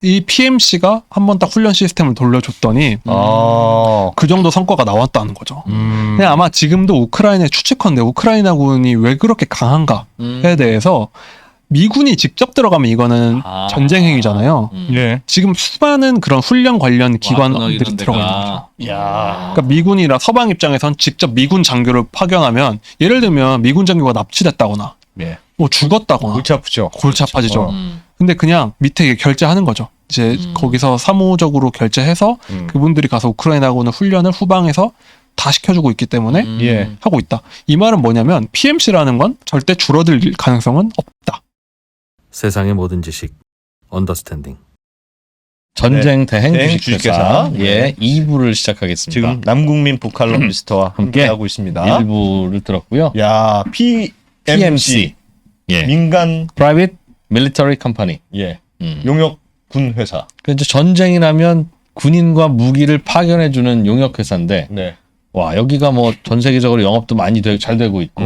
이 PMC가 한 번 딱 훈련 시스템을 돌려줬더니 그 정도 성과가 나왔다는 거죠. 그냥 아마 지금도 우크라이나의 추측컨대 우크라이나군이 왜 그렇게 강한가에 대해서 미군이 직접 들어가면 이거는 전쟁 행위잖아요. 예. 지금 수많은 그런 훈련 관련 기관들이 들어가 있는 거죠. 야. 그러니까 미군이나 서방 입장에선 직접 미군 장교를 파견하면 예를 들면 미군 장교가 납치됐다거나 예. 뭐 죽었다거나 골치 아프죠. 골치 아파지죠. 근데 그냥 밑에 결제하는 거죠. 이제 거기서 사무적으로 결제해서 그분들이 가서 우크라이나군의 훈련을 후방에서 다 시켜주고 있기 때문에 예. 하고 있다. 이 말은 뭐냐면 PMC라는 건 절대 줄어들 가능성은 없다. 세상의 모든 지식 언더스탠딩. 전쟁 대행 대행 주식회사 주식회사. 예 2부를 시작하겠습니다. 지금 남국민 북칼럼니스트와 함께 하고 있습니다. 1부를 들었고요. 야, PMC. 예. 민간 Private Military Company. 예. 용역 군 회사. 그 이제 전쟁이 나면 군인과 무기를 파견해 주는 용역 회사인데 네. 와 여기가 뭐 전 세계적으로 영업도 많이 잘 되고 있고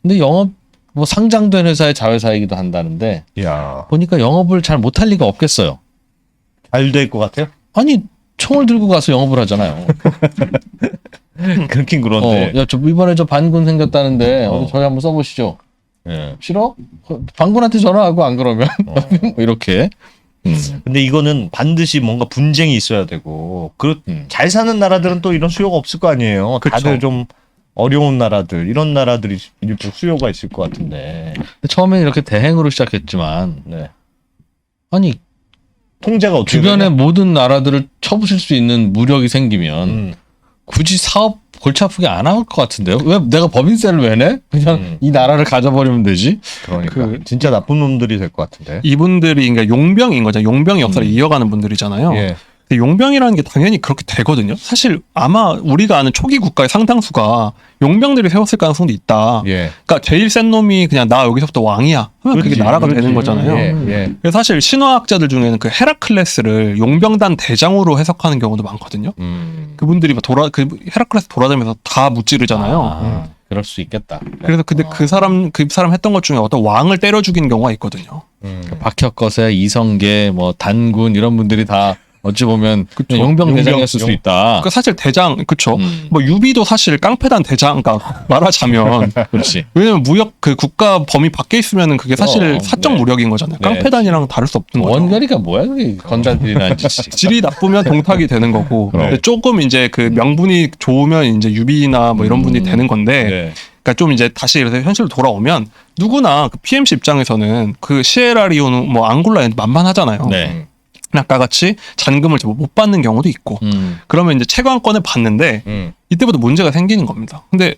근데 영업 뭐 상장된 회사의 자회사이기도 한다는데 야, 보니까 영업을 잘 못할 리가 없겠어요. 잘 될 것 같아요. 아니 총을 들고 가서 영업을 하잖아요. 그렇긴 그런데. 야, 저 이번에 저 반군 생겼다는데 어디 저희 한번 써보시죠. 예. 싫어? 반군한테 전화하고 안 그러면 뭐 이렇게. 근데 이거는 반드시 뭔가 분쟁이 있어야 되고, 잘 사는 나라들은 또 이런 수요가 없을 거 아니에요. 그쵸. 다들 좀 어려운 나라들, 이런 나라들이 일부 수요가 있을 것 같은데. 근데 처음엔 이렇게 대행으로 시작했지만 네. 아니 통제가 어떻게 주변의 되냐? 모든 나라들을 쳐부실 수 있는 무력이 생기면 굳이 사업 골치 아프게 안 할 것 같은데요? 왜 내가 법인세를 왜 내? 그냥 이 나라를 가져버리면 되지. 그러니까 진짜 나쁜 놈들이 될 것 같은데. 이분들이 그러니까 용병인 거죠. 용병 역사를 이어가는 분들이잖아요. 예. 근데 용병이라는 게 당연히 그렇게 되거든요. 사실 아마 우리가 아는 초기 국가의 상당수가 용병들이 세웠을 가능성도 있다. 예. 그러니까 제일 센 놈이 그냥 나 여기서부터 왕이야 하면 그게 그렇지, 나라가 그렇지. 되는 거잖아요. 예, 예. 그래서 사실 신화학자들 중에는 그 헤라클레스를 용병단 대장으로 해석하는 경우도 많거든요. 그분들이 막 헤라클레스 돌아다니면서 다 무찌르잖아요. 그럴 수 있겠다. 그래서 근데 그 사람 했던 것 중에 어떤 왕을 때려 죽인 경우가 있거든요. 박혁거세, 이성계, 뭐 단군 이런 분들이 다 어찌 보면 용병 대장이었을 수 있다. 그러니까 사실 대장, 그쵸. 뭐 유비도 사실 깡패단 대장, 그러니까 말하자면. 그렇지. 왜냐면 무역 그 국가 범위 밖에 있으면은 그게 사실 사적 네. 무력인 거잖아요. 네. 깡패단이랑 다를 수 없는 거죠. 원거리가 뭐야 그게 건달들이나 짓이. 질이 나쁘면 동탁이 되는 거고. 그럼. 근데 조금 이제 그 명분이 좋으면 이제 유비나 뭐 이런 분이 되는 건데. 네. 그러니까 좀 이제 다시 그래서 현실로 돌아오면 누구나 그 PMC 입장에서는 그 시에라리온 뭐 앙골라 만만하잖아요. 네. 아까 같이 잔금을 못 받는 경우도 있고. 그러면 이제 채광권을 받는데 이때부터 문제가 생기는 겁니다. 근데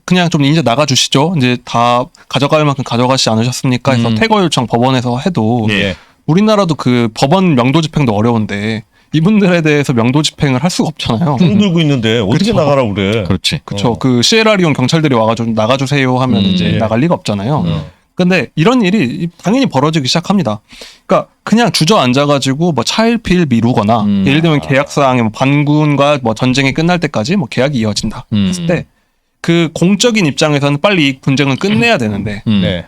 그냥 좀 이제 나가주시죠. 이제 다 가져갈 만큼 가져가시지 않으셨습니까? 해서 퇴거 요청 법원에서 해도 예. 우리나라도 그 법원 명도 집행도 어려운데 이분들에 대해서 명도 집행을 할 수가 없잖아요. 총 들고 있는데 어떻게 그쵸. 나가라 그래. 그렇지. 그렇죠. 그 시에라리온 경찰들이 와가지고 나가주세요 하면 이제 예. 나갈 리가 없잖아요. 근데 이런 일이 당연히 벌어지기 시작합니다. 그러니까 그냥 주저앉아가지고 뭐 차일피일 미루거나 예를 들면 계약사항에 뭐 반군과 뭐 전쟁이 끝날 때까지 뭐 계약이 이어진다 했을 때 그 공적인 입장에서는 빨리 이 분쟁을 끝내야 되는데 네.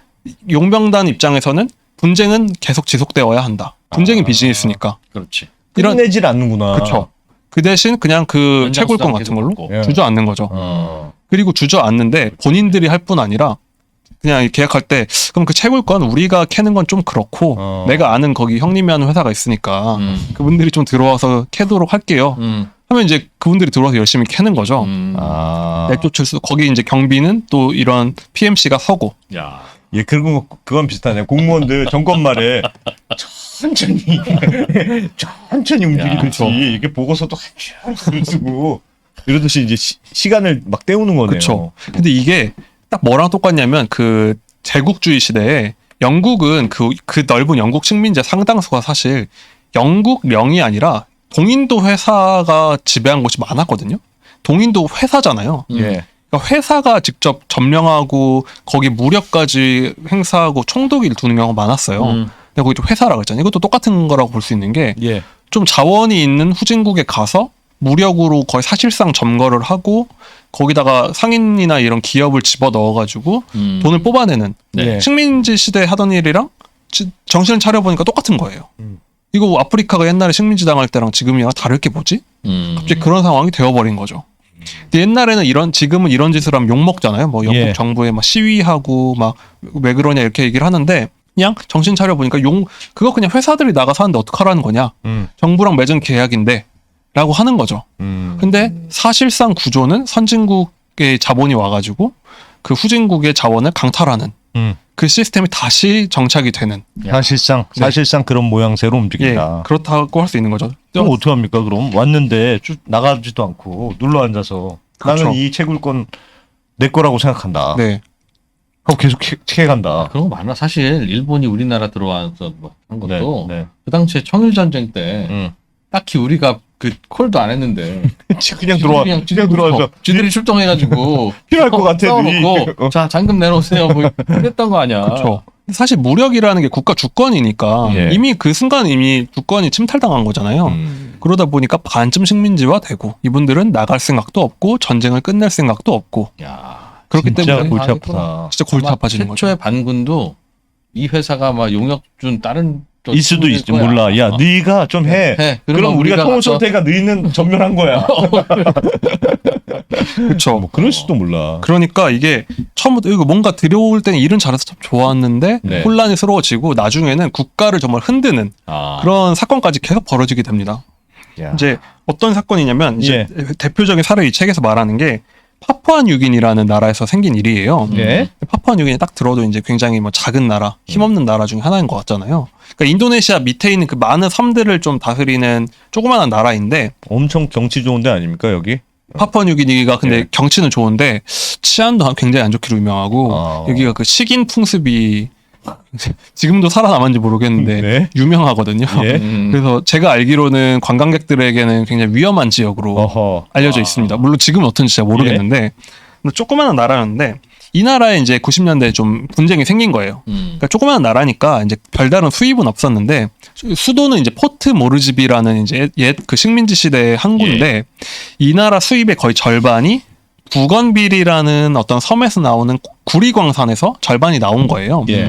용병단 입장에서는 분쟁은 계속 지속되어야 한다. 분쟁이 비즈니스니까. 그렇지. 끝내질 않는구나. 그렇죠. 그 대신 그냥 그 채굴권 같은 걸로 예. 주저앉는 거죠. 그리고 주저앉는데 본인들이 할 뿐 아니라 그냥 계약할 때 그럼 그 채굴권 우리가 캐는 건 좀 그렇고 내가 아는 거기 형님이 하는 회사가 있으니까 그분들이 좀 들어와서 캐도록 할게요. 하면 이제 그분들이 들어와서 열심히 캐는 거죠. 내쫓을 수 거기 이제 경비는 또 이런 PMC가 서고. 야. 예, 그건 비슷하네. 공무원들 정권 말에 천천히 움직이듯이 이게 보고서도 한참 쓰고 이러듯이 이제 시간을 막 때우는 거네요. 그렇죠. 근데 이게 딱 뭐랑 똑같냐면 그 제국주의 시대에 영국은 그 넓은 영국 식민지 상당수가 사실 영국령이 아니라 동인도 회사가 지배한 곳이 많았거든요. 동인도 회사잖아요. 예. 그러니까 회사가 직접 점령하고 거기 무력까지 행사하고 총독을 두는 경우가 많았어요. 근데 거기 또 회사라고 했잖아요. 이것도 똑같은 거라고 볼 수 있는 게 좀 예. 자원이 있는 후진국에 가서 무력으로 거의 사실상 점거를 하고 거기다가 상인이나 이런 기업을 집어 넣어가지고 돈을 뽑아내는 네. 식민지 시대 하던 일이랑 정신을 차려보니까 똑같은 거예요. 이거 아프리카가 옛날에 식민지 당할 때랑 지금이랑 다를 게 뭐지? 갑자기 그런 상황이 되어버린 거죠. 근데 옛날에는 지금은 이런 짓을 하면 욕 먹잖아요. 뭐 영국 예. 정부에 막 시위하고 막 왜 그러냐 이렇게 얘기를 하는데 그냥 정신 차려 보니까 그거 그냥 회사들이 나가서 하는데 어떡하라는 거냐? 정부랑 맺은 계약인데라고 하는 거죠. 근데 사실상 구조는 선진국의 자본이 와가지고 그 후진국의 자원을 강탈하는 그 시스템이 다시 정착이 되는. 사실상 그런 모양새로 예, 움직인다. 그렇다고 할 수 있는 거죠. 그럼 어떻게 합니까? 그럼 왔는데 쭉 나가지도 않고 눌러 앉아서 그렇죠. 나는 이 채굴권 내 거라고 생각한다. 네, 하고 계속 채간다. 그런 거 많아. 사실 일본이 우리나라 들어와서 뭐 한 것도 네. 그 당시에 청일 전쟁 때 응. 딱히 우리가 그 콜도 안 했는데 그냥 들어와서 쥐들이 출동해가지고 필요할 것 같아. 싸워놓고 자 잔금 내놓으세요. 뭐 그랬던 거 아니야. 그렇죠. 사실 무력이라는 게 국가 주권이니까 예. 이미 그 순간 이미 주권이 침탈당한 거잖아요. 그러다 보니까 반쯤 식민지화 되고 이분들은 나갈 생각도 없고 전쟁을 끝낼 생각도 없고 야, 그렇기 진짜 때문에 골치 아프다. 진짜 골치 아마 아파지는 거죠. 최초의 반군도 이 회사가 막 용역 준 다른 또 일 수도 있지 거야. 몰라. 야, 네가 좀 해. 해. 그럼 우리가 통호 가서 상태가 너희는 전멸한 거야. 그렇죠. 뭐 그럴 수도 몰라. 그러니까 이게 처음부터 이거 뭔가 들여올 때는 일은 잘해서 참 좋았는데 네. 혼란스러워지고 나중에는 국가를 정말 흔드는 아. 그런 사건까지 계속 벌어지게 됩니다. 야. 이제 어떤 사건이냐면 이제 예. 대표적인 사례 이 책에서 말하는 게 파푸아뉴기니라는 나라에서 생긴 일이에요. 예. 파푸아뉴기니 딱 들어도 이제 굉장히 뭐 작은 나라, 힘없는 나라 중에 하나인 것 같잖아요. 그러니까 인도네시아 밑에 있는 그 많은 섬들을 좀 다스리는 조그마한 나라인데 엄청 경치 좋은데 아닙니까 여기? 파푸아뉴기니가 근데 예. 경치는 좋은데 치안도 굉장히 안 좋기로 유명하고 여기가 그 식인 풍습이 지금도 살아남았는지 모르겠는데 네. 유명하거든요. 예. 그래서 제가 알기로는 관광객들에게는 굉장히 위험한 지역으로 어허. 알려져 있습니다. 물론 지금은 어떤지 제가 모르겠는데 조그마한 나라였는데 이 나라에 이제 90년대에 좀 분쟁이 생긴 거예요. 그러니까 조그마한 나라니까 이제 별다른 수입은 없었는데 수도는 이제 포트 모르즈비라는 이제 옛 그 식민지 시대의 항구인데 이 나라 수입의 거의 절반이 부건빌이라는 어떤 섬에서 나오는 구리광산에서 절반이 나온 거예요. 예.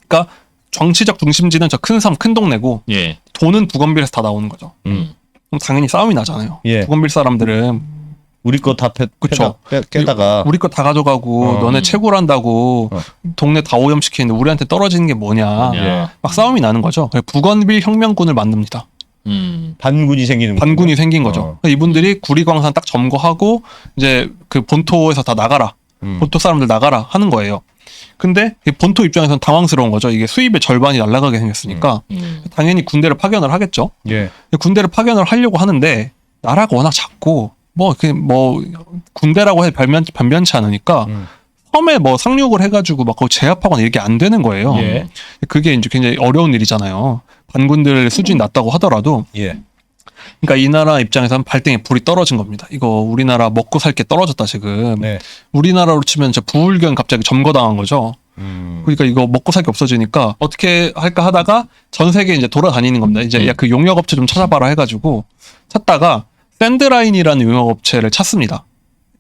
그러니까 정치적 중심지는 저 큰 섬, 큰 동네고 예. 돈은 부건빌에서 다 나오는 거죠. 그럼 당연히 싸움이 나잖아요. 예. 부건빌 사람들은 우리 거 다 그쵸. 깨다가 우리 거 다 가져가고 너네 채굴한다고 동네 다 오염시키는데 우리한테 떨어지는 게 뭐냐. 예. 막 싸움이 나는 거죠. 그래서 부건빌 혁명군을 만듭니다. 반군이 생기는 반군이 생긴 거죠. 어. 그러니까 이분들이 구리광산 딱 점거하고 이제 그 본토에서 다 나가라. 본토 사람들 나가라 하는 거예요. 근데 이 본토 입장에서는 당황스러운 거죠. 이게 수입의 절반이 날아가게 생겼으니까 당연히 군대를 파견을 하겠죠. 예. 군대를 파견을 하려고 하는데 나라가 워낙 작고 뭐 군대라고 해도 변변치 않으니까 섬에 뭐 상륙을 해가지고 막 거기 제압하거나 이게 안 되는 거예요. 예. 그게 이제 굉장히 어려운 일이잖아요. 반군들 수준이 낮다고 하더라도. 예. 그러니까 이 나라 입장에서는 발등에 불이 떨어진 겁니다. 이거 우리나라 먹고 살 게 떨어졌다 지금. 네. 우리나라로 치면 저 부울경 갑자기 점거당한 거죠. 그러니까 이거 먹고 살 게 없어지니까 어떻게 할까 하다가 전 세계 이제 돌아다니는 겁니다. 이제 야, 그 용역업체 좀 찾아봐라 해가지고 찾다가 샌드라인이라는 용역업체를 찾습니다.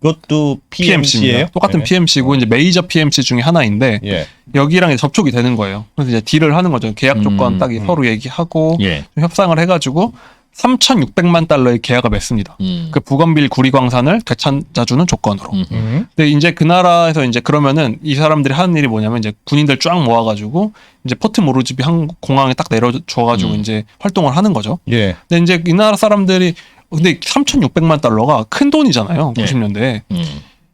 그것도 PMC예요? 똑같은 PMC고 이제 메이저 PMC 중에 하나인데 예. 여기랑 이제 접촉이 되는 거예요. 그래서 이제 딜을 하는 거죠. 계약 조건 딱 서로 얘기하고 예. 좀 협상을 해가지고 3,600만 달러의 계약을 맺습니다. 그 부건빌 구리광산을 되찾아주는 조건으로. 근데 이제 그 나라에서 이제 그러면은 이 사람들이 하는 일이 뭐냐면 이제 군인들 쫙 모아가지고 이제 포트 모르즈비 공항에 딱 내려줘가지고 이제 활동을 하는 거죠. 예. 근데 이제 이 나라 사람들이 근데 3,600만 달러가 큰 돈이잖아요. 90년대에.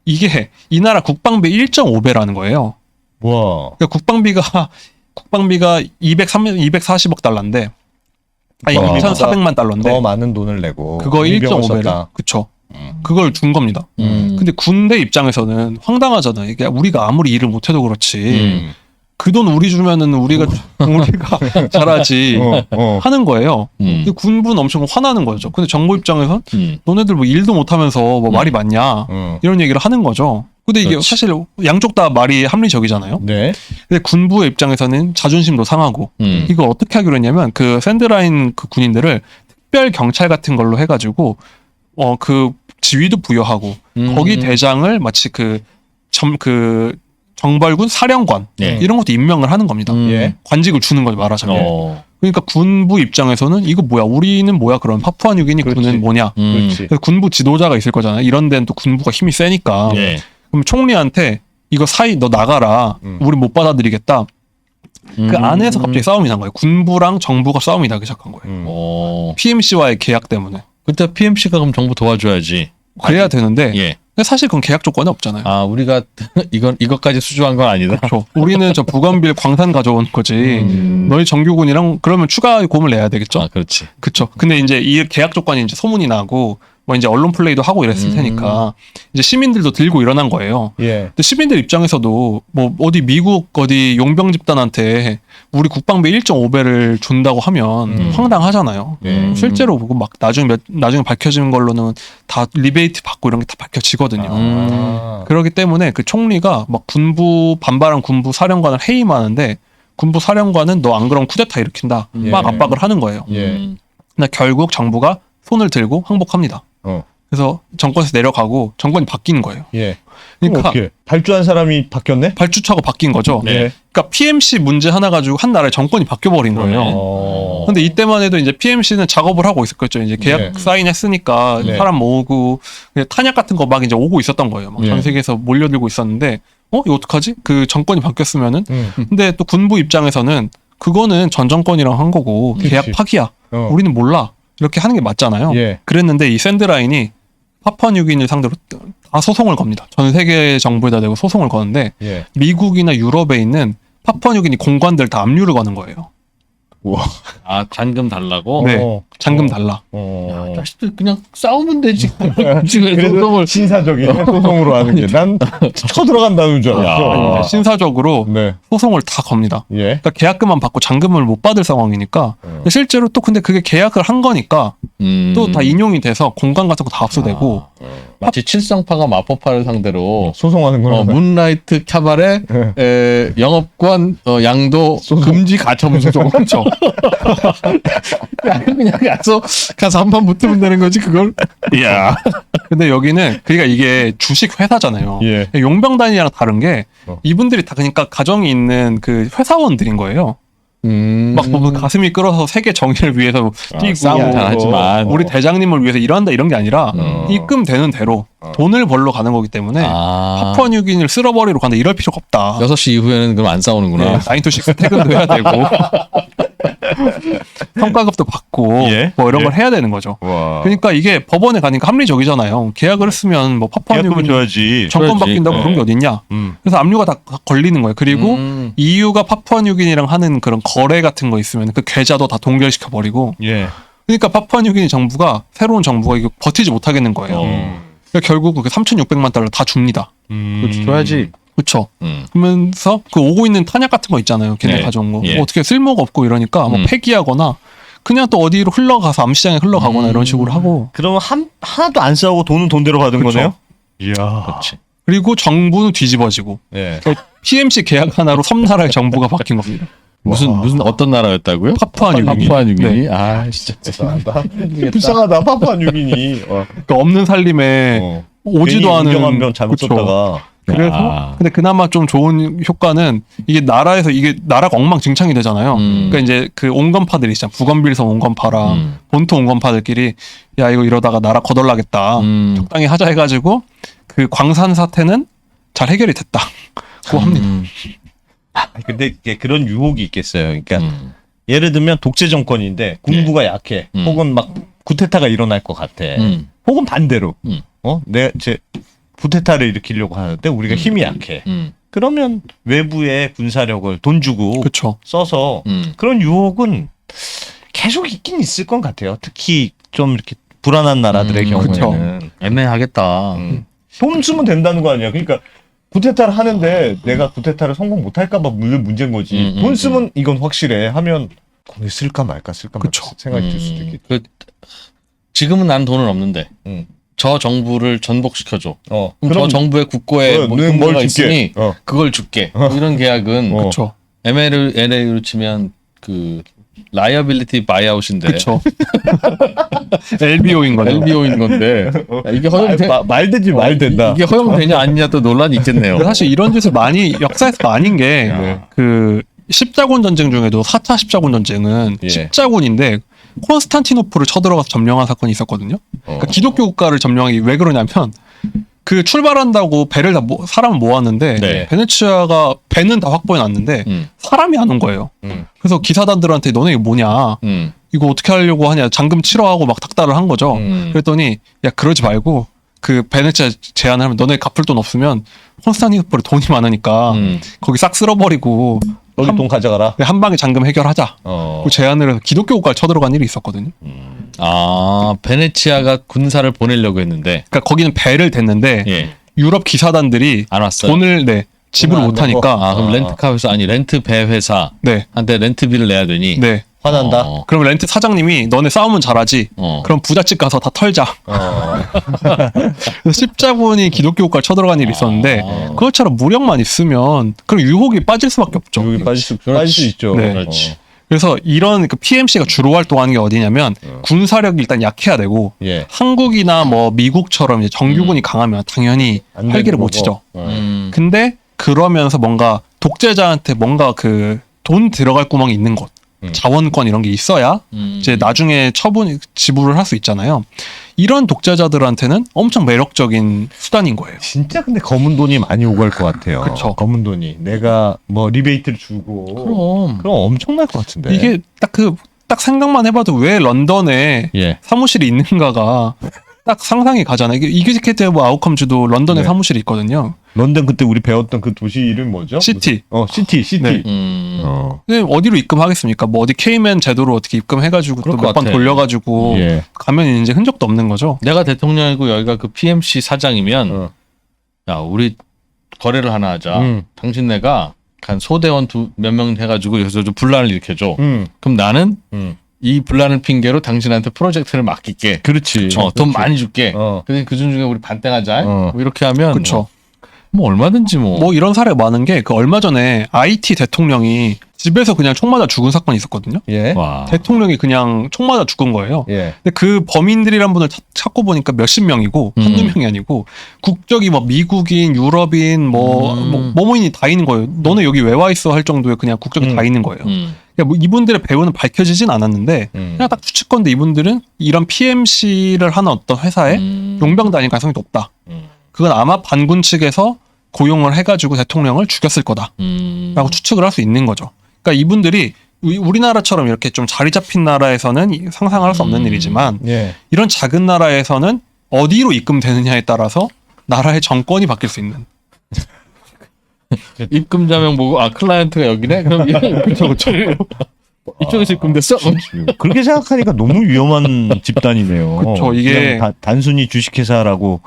이게 이 나라 국방비 1.5배라는 거예요. 와. 그러니까 국방비가 240억 달러인데 아니 와. 2,400만 달러인데 더 많은 돈을 내고 그거 일병을 1.5배를 썼다. 그쵸. 그걸 준 겁니다. 근데 군대 입장에서는 황당하잖아요. 이게 우리가 아무리 일을 못해도 그렇지 그 돈 우리 주면은 우리가 잘하지 하는 거예요. 근데 군부는 엄청 화나는 거죠. 근데 정부 입장에선 너네들 뭐 일도 못하면서 뭐 말이 많냐 이런 얘기를 하는 거죠. 근데 이게 그렇지. 사실 양쪽 다 말이 합리적이잖아요. 네. 근데 군부의 입장에서는 자존심도 상하고 이걸 어떻게 하기로 했냐면 그 샌드라인 그 군인들을 특별 경찰 같은 걸로 해가지고 그 지위도 부여하고 거기 대장을 마치 그 정벌군 사령관 네. 이런 것도 임명을 하는 겁니다. 예. 관직을 주는 거죠 말하자면. 그러니까 군부 입장에서는 이거 뭐야? 우리는 뭐야? 그럼 파푸아뉴기니 그렇지. 군은 뭐냐? 그렇지. 그래서 군부 지도자가 있을 거잖아요. 이런 데는 또 군부가 힘이 세니까. 예. 그럼 총리한테 이거 사이 너 나가라. 우리 못 받아들이겠다. 그 안에서 갑자기 싸움이 난 거예요. 군부랑 정부가 싸움이 나기 시작한 거예요. PMC와의 계약 때문에. 그때 PMC가 그럼 정부 도와줘야지. 그래야 되는데 예. 근데 사실 그건 계약 조건이 없잖아요. 아 우리가 이것까지 수주한 건 아니다. 그렇죠. 우리는 저 부관빌 광산 가져온 거지. 너희 정규군이랑 그러면 추가 요금을 내야 되겠죠. 아 그렇지. 그렇죠. 근데 이제 이 계약 조건이 이제 소문이 나고 뭐 이제 언론 플레이도 하고 이랬을 테니까 이제 시민들도 들고 일어난 거예요. 예. 근데 시민들 입장에서도 뭐 어디 미국 어디 용병 집단한테 우리 국방비 1.5배를 준다고 하면 황당하잖아요. 예. 실제로 그거 막 나중에 밝혀지는 걸로는 다 리베이트 받고 이런 게 다 밝혀지거든요. 아. 그렇기 때문에 그 총리가 막 군부 반발한 군부 사령관을 해임하는데 군부 사령관은 너 안 그러면 쿠데타 일으킨다. 막 예. 압박을 하는 거예요. 예. 근데 결국 정부가 손을 들고 항복합니다. 어. 그래서 정권에서 내려가고 정권이 바뀌는 거예요. 예. 그러니까 어떻게 발주한 사람이 바뀌었네? 발주차고 바뀐 거죠. 네. 그러니까 PMC 문제 하나 가지고 한 나라의 정권이 바뀌어버린 거예요. 어. 근데 이때만 해도 이제 PMC는 작업을 하고 있었겠죠. 이제 계약 네. 사인했으니까 네. 사람 모으고 탄약 같은 거 막 이제 오고 있었던 거예요. 막 네. 전 세계에서 몰려들고 있었는데 이거 어떡하지? 그 정권이 바뀌었으면은 근데 또 군부 입장에서는 그거는 전 정권이랑 한 거고 계약 그치. 파기야. 어. 우리는 몰라. 이렇게 하는 게 맞잖아요. 예. 그랬는데 이 샌드라인이 파푸아뉴기니를 상대로 다 소송을 겁니다. 전 세계 정부에다 대고 소송을 거는데 예. 미국이나 유럽에 있는 파푸아뉴기니 공관들 다 압류를 거는 거예요. 우와. 아 잔금 달라고. 네. 어. 잔금 달라. 어. 자식들 그냥 싸우면 되지. 지금 그래도 소송을 신사적인 소송으로 하는 게 난 쳐들어간다는 줄 알았어. 아닙니다. 신사적으로 네. 소송을 다 겁니다. 예. 그러니까 계약금만 받고 잔금을 못 받을 상황이니까 실제로 또 근데 그게 계약을 한 거니까 또 다 인용이 돼서 공간 같은 거 다 압수되고 마치 칠성파가 마포파를 상대로 소송하는구나. 문라이트 캬바레 영업권 양도 금지 가처분 소송. 그렇죠. 그냥 가서 한 판 붙으면 되는 거지 그걸. 이야. 근데 여기는 그러니까 이게 주식 회사잖아요. 예. 용병단이랑 다른 게 이분들이 다 그러니까 가정이 있는 그 회사원들인 거예요. 막 보면 가슴이 끓어서 세계 정의를 위해서 뛰고 싸움은 잘하지만 우리 대장님을 위해서 일한다 이런 게 아니라 입금되는 대로 돈을 벌러 가는 거기 때문에 파푸아뉴기니를 쓸어버리러 간다 이럴 필요가 없다. 6시 이후에는 그럼 안 싸우는구나. 9to6 퇴근도 해야 되고 성과급도 받고 예. 뭐 이런 예. 걸 해야 되는 거죠. 와. 그러니까 이게 법원에 가니까 합리적이잖아요. 계약을 했으면 뭐 계약금을 파푸아뉴기니 줘야지. 정권 줘야지. 바뀐다고 그런 게 어딨냐. 그래서 압류가 다 걸리는 거예요. 그리고 EU가 파푸아뉴기니랑 하는 그런 거래 같은 거 있으면 그 계좌도 다 동결시켜 버리고. 예. 그러니까 파푸아뉴기니 정부가 새로운 정부가 이거 버티지 못하겠는 거예요. 그러니까 결국 그 3,600만 달러 다 줍니다. 줘야지. 그렇죠. 그러면서 그 오고 있는 탄약 같은 거 있잖아요. 걔네 네. 가져온 거. 예. 뭐 어떻게 쓸모가 없고 이러니까 뭐 폐기하거나 그냥 또 어디로 흘러가서 암시장에 흘러가거나 이런 식으로 하고. 그러면 하나도 안 싸우고 돈은 돈대로 받은 그쵸. 거네요? 이야. 그렇지. 그리고 정부는 뒤집어지고. 예. PMC 계약 하나로 섬나라의 정부가 바뀐 겁니다. 무슨 어떤 나라였다고요? 파푸아뉴기니. 파푸아뉴기니. 아 진짜 불쌍하다. 불쌍하다. 파푸아뉴기니. 그러니까 없는 살림에 오지도 않은 인정한병 잘못 그쵸. 썼다가. 그래서 근데 그나마 좀 좋은 효과는 이게 나라에서 이게 나라가 엉망진창이 되잖아요. 그러니까 이제 그 온건파들이 있잖아. 부건빌성 온건파랑 본토 온건파들끼리 야 이거 이러다가 나라 거덜나겠다. 적당히 하자 해가지고 그 광산 사태는 잘 해결이 됐다고 합니다. 근데 이게 그런 유혹이 있겠어요. 그러니까 예를 들면 독재 정권인데 군부가 약해. 혹은 막 구테타가 일어날 것 같아. 혹은 반대로. 제 구테타를 일으키려고 하는데 우리가 힘이 약해. 그러면 외부의 군사력을 돈 주고 그렇죠. 써서 그런 유혹은 계속 있긴 있을 것 같아요. 특히 좀 이렇게 불안한 나라들의 경우에는. 애매하겠다. 돈 쓰면 된다는 거 아니야. 그러니까 구테타를 하는데 내가 구테타를 성공 못할까 봐 문제인 거지. 돈 쓰면 이건 확실해 하면 돈을 쓸까 말까 그쵸. 생각이 들 수도 있겠다. 지금은 난 돈은 없는데 저 정부를 전복시켜줘. 그럼 저 정부의 국고에 뭐 금고가 있으니 그걸 줄게. 뭐 이런 계약은 그렇죠. LA로 치면 그 라이어빌리티 바이아웃인데. 그렇죠. LBO인 거죠. LBO인 건데 이게 말되지 말된다. 이게 허용되냐 아니냐 또 논란이 있겠네요. 근데 사실 이런 짓을 많이 역사에서 많은 게 그 십자군 전쟁 중에도 4차 십자군 전쟁은 예. 십자군인데 콘스탄티노플을 쳐들어가서 점령한 사건이 있었거든요. 그러니까 기독교 국가를 점령하기 왜 그러냐면 그 출발한다고 배를 다 사람을 모았는데 네. 베네치아가 배는 다 확보해 놨는데 사람이 안 온 거예요. 그래서 기사단들한테 너네 이거 뭐냐 이거 어떻게 하려고 하냐 잔금 치러하고 막 닥달을 한 거죠. 그랬더니 야 그러지 말고 그 베네치아 제안을 하면 너네 갚을 돈 없으면 콘스탄티노플에 돈이 많으니까 거기 싹 쓸어버리고 여기 돈 가져가라. 한 방에 잔금 해결하자. 그 제안을 해서 기독교 국가를 쳐들어간 일이 있었거든요. 아 베네치아가 군사를 보내려고 했는데 그러니까 거기는 배를 댔는데 예. 유럽 기사단들이 안 왔어요. 돈을 지불을 돈을 안 못 하니까 아 그럼 렌트카 회사 아니 렌트 배 회사한테 네. 렌트비를 내야 되니. 네. 화난다. 그럼 렌트 사장님이 너네 싸우면 잘하지. 그럼 부잣집 가서 다 털자. 그래서 십자군이 기독교 국가를 쳐들어간 일이 있었는데 그것처럼 무력만 있으면 그럼 유혹이 빠질 수밖에 없죠. 여기 빠질 수 있죠. 네. 그렇지. 그래서 이런 그 PMC가 주로 활동하는 게 어디냐면 군사력이 일단 약해야 되고 예. 한국이나 뭐 미국처럼 이제 정규군이 강하면 당연히 안 되는 활기를 못 거고. 치죠. 음. 근데 그러면서 뭔가 독재자한테 뭔가 그 돈 들어갈 구멍이 있는 것, 자원권 이런 게 있어야 이제 나중에 처분 지불을 할 수 있잖아요. 이런 독재자들한테는 엄청 매력적인 수단인 거예요. 진짜 근데 검은 돈이 많이 오갈 것 같아요. 그쵸. 검은 돈이 내가 뭐 리베이트를 주고 그럼 엄청날 것 같은데. 이게 딱 생각만 해봐도 왜 런던에 예. 사무실이 있는가가 딱 상상이 가잖아요. 이게 이그지케이티브 아웃컴즈도 런던에 네. 사무실이 있거든요. 런던 그때 우리 배웠던 그 도시 이름 뭐죠? 시티. 시티. 네. 근데 어디로 입금하겠습니까? 뭐 어디 케이맨 제도로 어떻게 입금해가지고 또 그럴 것 몇 번 같아. 돌려가지고 예. 가면 이제 흔적도 없는 거죠. 내가 대통령이고 여기가 그 PMC 사장이면 야 우리 거래를 하나 하자. 당신네가 한 소대원 몇 명 해가지고 여기서 좀 분란을 일으켜줘. 그럼 나는 이 분란을 핑계로 당신한테 프로젝트를 맡길게. 그렇지. 돈 많이 줄게. 어. 근데 그 중에 우리 반땡하자. 어. 뭐 이렇게 하면 그렇죠. 뭐 얼마든지 뭐. 뭐 이런 사례가 많은 게 그 얼마 전에 IT 대통령이 집에서 그냥 총 맞아 죽은 사건이 있었거든요. 예. 와. 대통령이 그냥 총 맞아 죽은 거예요. 예. 근데 그 범인들이란 분을 찾고 보니까 몇십 명이고 한두 명이 아니고 국적이 뭐 미국인, 유럽인, 뭐뭐인이 다 있는 거예요. 너네 여기 왜 와 있어 할 정도의 그냥 국적이 다 있는 거예요. 그러니까 뭐 이분들의 배우는 밝혀지진 않았는데 그냥 딱 추측건데 이분들은 이런 PMC를 하는 어떤 회사에 용병단일 가능성이 높다. 그건 아마 반군 측에서 고용을 해가지고 대통령을 죽였을 거다라고 추측을 할 수 있는 거죠. 그러니까 이분들이 우리나라처럼 이렇게 좀 자리 잡힌 나라에서는 상상할 수 없는 일이지만 예. 이런 작은 나라에서는 어디로 입금되느냐에 따라서 나라의 정권이 바뀔 수 있는. 입금자명 보고 클라이언트가 여기네. 그럼 그렇죠. 이쪽에서 입금됐어. 그렇게 생각하니까 너무 위험한 집단이네요. 그쵸, 이게- 그냥 단순히 주식회사라고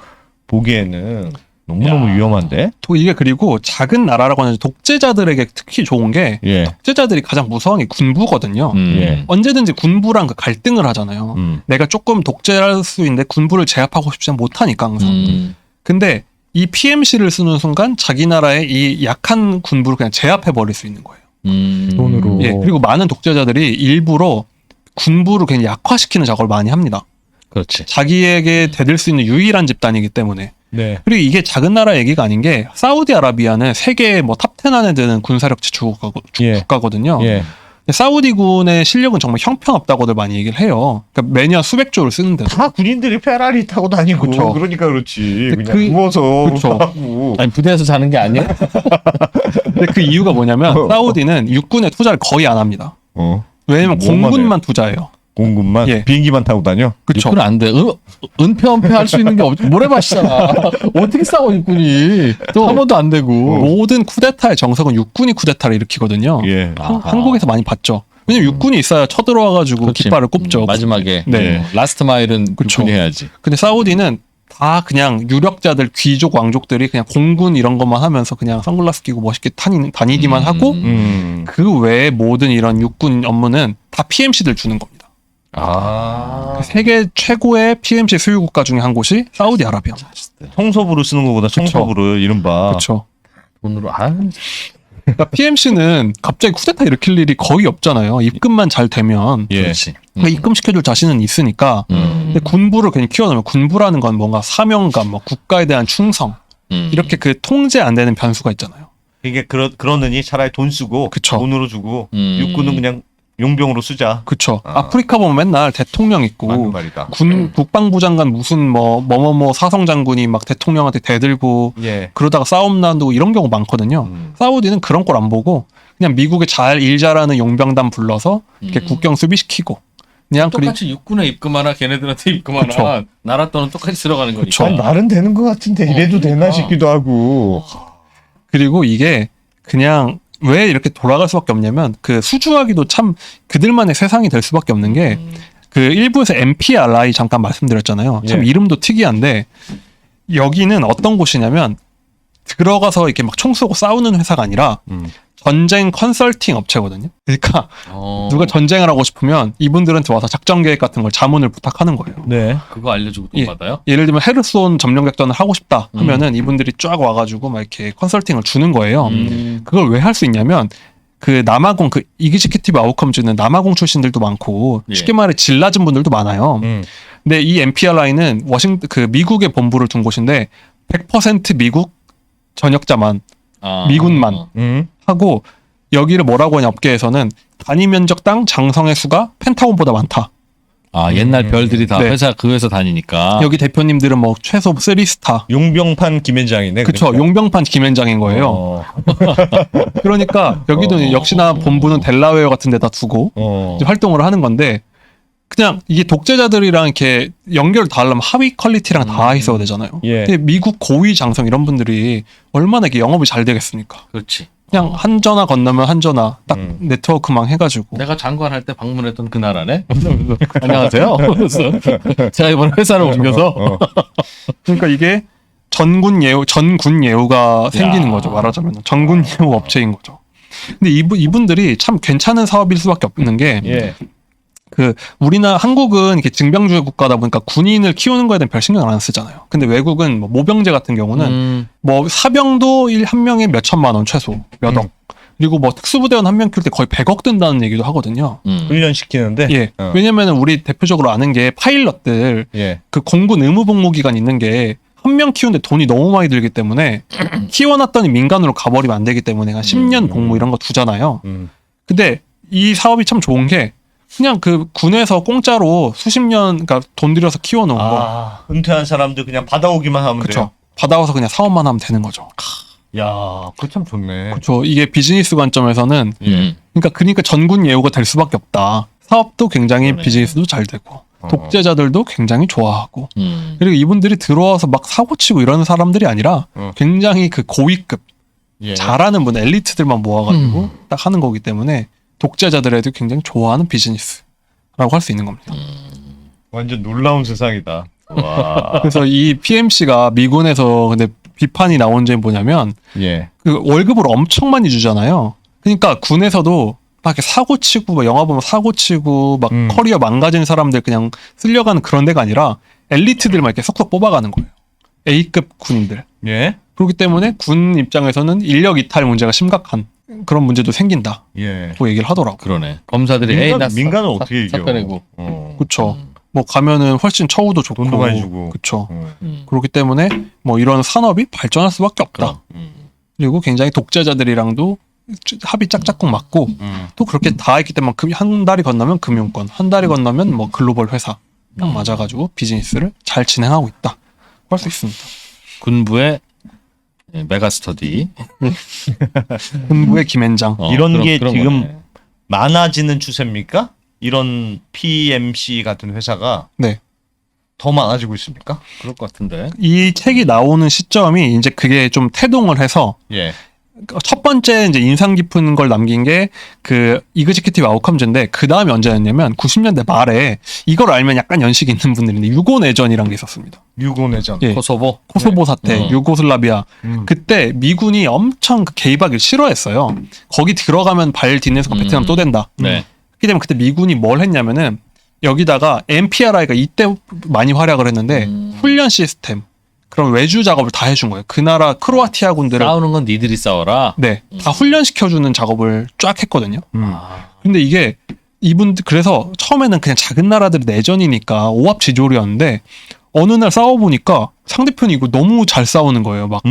보기에는 너무너무 위험한데? 또 이게 그리고 작은 나라라고 하는 독재자들에게 특히 좋은 게 예. 독재자들이 가장 무서운 게 군부거든요. 예. 언제든지 군부랑 그 갈등을 하잖아요. 내가 조금 독재할 수 있는데 군부를 제압하고 싶지 못하니까 항상. 근데 이 PMC를 쓰는 순간 자기 나라의 이 약한 군부를 그냥 제압해 버릴 수 있는 거예요. 돈으로. 예, 그리고 많은 독재자들이 일부러 군부를 그냥 약화시키는 작업을 많이 합니다. 그렇지. 자기에게 대들 수 있는 유일한 집단이기 때문에. 네. 그리고 이게 작은 나라 얘기가 아닌 게 사우디아라비아는 세계 뭐 탑10 안에 드는 군사력 지주 예. 국가거든요. 예. 사우디군의 실력은 정말 형편없다고들 많이 얘기를 해요. 그러니까 매년 수백 조를 쓰는데. 다 군인들이 페라리 타고 다니고 그쵸. 그러니까 그렇지. 근데 그냥 누워서 그쵸. 하고. 아니 부대에서 자는 게 아니야? 근데 그 이유가 뭐냐면 사우디는 육군에 투자를 거의 안 합니다. 왜냐면 뭐만 공군만 투자해요. 공군만 예. 비행기만 타고 다녀. 그쵸. 육군 안 돼. 은폐 할 수 있는 게 모래밭이잖아. 어떻게 싸워 육군이? 또 한 번도 안 되고. 모든 쿠데타의 정석은 육군이 쿠데타를 일으키거든요. 예. 한국에서 많이 봤죠. 왜냐면 육군이 있어야 쳐들어와가지고 그렇지. 깃발을 꼽죠. 마지막에 네. 라스트 마일은 그쵸. 육군이 해야지. 근데 사우디는 다 그냥 유력자들, 귀족, 왕족들이 그냥 공군 이런 것만 하면서 그냥 선글라스 끼고 멋있게 다니기만 하고 그 외에 모든 이런 육군 업무는 다 PMC들 주는 겁니다. 세계 최고의 PMC 수요 국가 중에 한 곳이 사우디아라비아. 청소부를 쓰는 것보다 청소부를 이른바. 그렇죠. 돈으로 그러니까 PMC는 갑자기 쿠데타 일으킬 일이 거의 없잖아요. 입금만 잘 되면. 예. 그렇지. 그러니까 입금시켜줄 자신은 있으니까. 근데 군부를 괜히 키워놓으면 군부라는 건 뭔가 사명감, 뭐 국가에 대한 충성 이렇게 그 통제 안 되는 변수가 있잖아요. 이게 그러느니 차라리 돈 쓰고 그쵸. 돈으로 주고 육군은 그냥 용병으로 쓰자. 그쵸. 아프리카 보면 맨날 대통령 맞는 있고 말이다. 국방부 장관 무슨 뭐뭐뭐 사성 장군이 막 대통령한테 대들고 예. 그러다가 싸움 나고 이런 경우 많거든요. 사우디는 그런 걸 안 보고 그냥 미국에 일 잘하는 용병단 불러서 이렇게 국경 수비시키고 그냥 똑같이 육군에 입금하나 걔네들한테 입금하나 그쵸. 나라 돈은 똑같이 들어가는 거니까. 그쵸. 아니, 말은 되는 것 같은데 이래도 되나 싶기도 하고. 그리고 이게 그냥 왜 이렇게 돌아갈 수밖에 없냐면 그 수주하기도 참 그들만의 세상이 될 수밖에 없는 게 그 일부에서 MPRI 잠깐 말씀드렸잖아요. 참 예. 이름도 특이한데 여기는 어떤 곳이냐면 들어가서 이렇게 막 총 쏘고 싸우는 회사가 아니라 전쟁 컨설팅 업체거든요. 그러니까 누가 전쟁을 하고 싶으면 이분들한테 와서 작전 계획 같은 걸 자문을 부탁하는 거예요. 네. 그거 알려주고 돈 예. 받아요? 예를 들면 헤르손 점령 작전을 하고 싶다 하면은 이분들이 쫙 와가지고 막 이렇게 컨설팅을 주는 거예요. 그걸 왜 할 수 있냐면 그 남아공 그 이그지큐티브 아웃컴즈는 남아공 출신들도 많고 예. 쉽게 말해 질 낮은 분들도 많아요. 근데 이 MPRI는 그 미국의 본부를 둔 곳인데 100% 미국 전역자만 미군만 하고 여기를 뭐라고 하냐 업계에서는 단위 면적당 장성의 수가 펜타곤보다 많다. 옛날 별들이 다 네. 그 회사 다니니까. 여기 대표님들은 뭐 최소 3스타. 용병판 김현장이네. 그쵸. 그러니까. 용병판 김현장인 거예요. 그러니까 여기도 역시나 본부는 델라웨어 같은 데다 두고 이제 활동을 하는 건데 그냥 이게 독재자들이랑 이렇게 연결을 다 하려면 하위 퀄리티랑 다 있어야 되잖아요. 예. 근데 미국 고위 장성 이런 분들이 얼마나 이게 영업이 잘 되겠습니까? 그렇지. 그냥 한 전화 건너면 한 전화 딱 네트워크망 해가지고 내가 장관할 때 방문했던 그 나라네. 안녕하세요. 그래서 제가 이번에 회사를 옮겨서 그러니까 이게 전군 예우가 생기는 거죠. 말하자면 전군 예우 업체인 거죠. 근데 이분들이 참 괜찮은 사업일 수밖에 없는 게 예. 한국은 이렇게 징병주의 국가다 보니까 군인을 키우는 거에 대한 별 신경을 안 쓰잖아요. 근데 외국은 뭐 모병제 같은 경우는 뭐 사병도 한 명에 몇 천만 원 최소 몇 억. 그리고 뭐 특수부대원 한 명 키울 때 거의 100억 든다는 얘기도 하거든요. 훈련시키는데. 예. 왜냐면은 우리 대표적으로 아는 게 파일럿들 예. 그 공군 의무 복무 기간 있는 게 한 명 키우는데 돈이 너무 많이 들기 때문에 키워놨더니 민간으로 가버리면 안 되기 때문에 한 10년 복무 이런 거 두잖아요. 근데 이 사업이 참 좋은 게 그냥 그 군에서 공짜로 수십 년 그러니까 돈 들여서 키워놓은 거. 은퇴한 사람들 그냥 받아오기만 하면 그렇죠. 돼요. 받아와서 그냥 사업만 하면 되는 거죠. 야, 그거 참 좋네. 그렇죠. 이게 비즈니스 관점에서는 예. 그러니까 전군 예우가 될 수밖에 없다. 사업도 굉장히 비즈니스도 잘 되고 독재자들도 굉장히 좋아하고 그리고 이분들이 들어와서 막 사고치고 이러는 사람들이 아니라 굉장히 그 고위급 예. 잘하는 분 엘리트들만 모아가지고 딱 하는 거기 때문에 독재자들에도 굉장히 좋아하는 비즈니스라고 할 수 있는 겁니다. 완전 놀라운 세상이다. 와. 그래서 이 PMC가 미군에서 근데 비판이 나온 점이 뭐냐면 예. 그 월급을 엄청 많이 주잖아요. 그러니까 군에서도 막 이렇게 사고 치고 막 영화 보면 사고 치고 막 커리어 망가진 사람들 그냥 쓸려가는 그런 데가 아니라 엘리트들만 이렇게 쏙쏙 뽑아가는 거예요. A급 군인들. 예. 그렇기 때문에 군 입장에서는 인력 이탈 문제가 심각한 그런 문제도 생긴다고 예. 얘기를 하더라고. 그러네. 검사들이 민간은 어떻게 이겨? 사건이고. 그렇죠. 뭐 가면은 훨씬 처우도 좋고 돈도 많이 주고. 그렇죠. 그렇기 때문에 뭐 이런 산업이 발전할 수밖에 없다. 그리고 굉장히 독재자들이랑도 합이 짝짝꿍 맞고 또 그렇게 다 했기 때문에 한 달이 건너면 금융권, 한 달이 건너면 뭐 글로벌 회사 딱 맞아가지고 비즈니스를 잘 진행하고 있다. 할 수 있습니다. 군부의 메가스터디. 군부의 김현장. 이런 게 그런 지금 거네. 많아지는 추세입니까? 이런 PMC 같은 회사가 네. 더 많아지고 있습니까? 그럴 것 같은데. 이 책이 나오는 시점이 이제 그게 좀 태동을 해서 예. 첫 번째 이제 인상 깊은 걸 남긴 게 그 이그지큐티브 아웃컴즈인데 그 다음이 언제였냐면 90년대 말에 이걸 알면 약간 연식이 있는 분들인데 유고내전이라는 게 있었습니다. 유고내전. 예. 코소보. 코소보 사태, 네. 유고슬라비아. 그때 미군이 엄청 그 개입하기를 싫어했어요. 거기 들어가면 발 뒷내서가 베트남 또 된다. 네. 그렇기 때문에 그때 미군이 뭘 했냐면은 여기다가 MPRI가 이때 많이 활약을 했는데 훈련 시스템, 그런 외주 작업을 다 해준 거예요. 그 나라 크로아티아 군들을 싸우는 건 니들이 싸워라. 네, 다 훈련시켜주는 작업을 쫙 했거든요. 아, 근데 이게 이분들 그래서 처음에는 그냥 작은 나라들의 내전이니까 오합지졸이었는데 어느 날 싸워보니까 상대편이 이거 너무 잘 싸우는 거예요. 막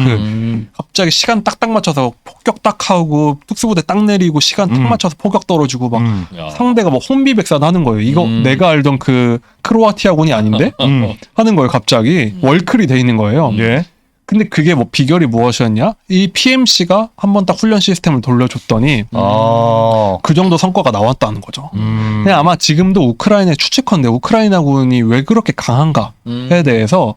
갑자기 시간 딱딱 맞춰서 폭격 딱 하고 특수부대 딱 내리고 시간 딱 맞춰서 폭격 떨어지고 막 야. 상대가 막 혼비백산 하는 거예요. 이거 내가 알던 그 크로아티아군이 아닌데? 하는 거예요, 갑자기. 월클이 돼 있는 거예요. 예. 근데 그게 뭐 비결이 무엇이었냐? 이 PMC가 한번 딱 훈련 시스템을 돌려줬더니 그 정도 성과가 나왔다는 거죠. 그냥 아마 지금도 우크라이나의 추측컨대 우크라이나군이 왜 그렇게 강한가에 대해서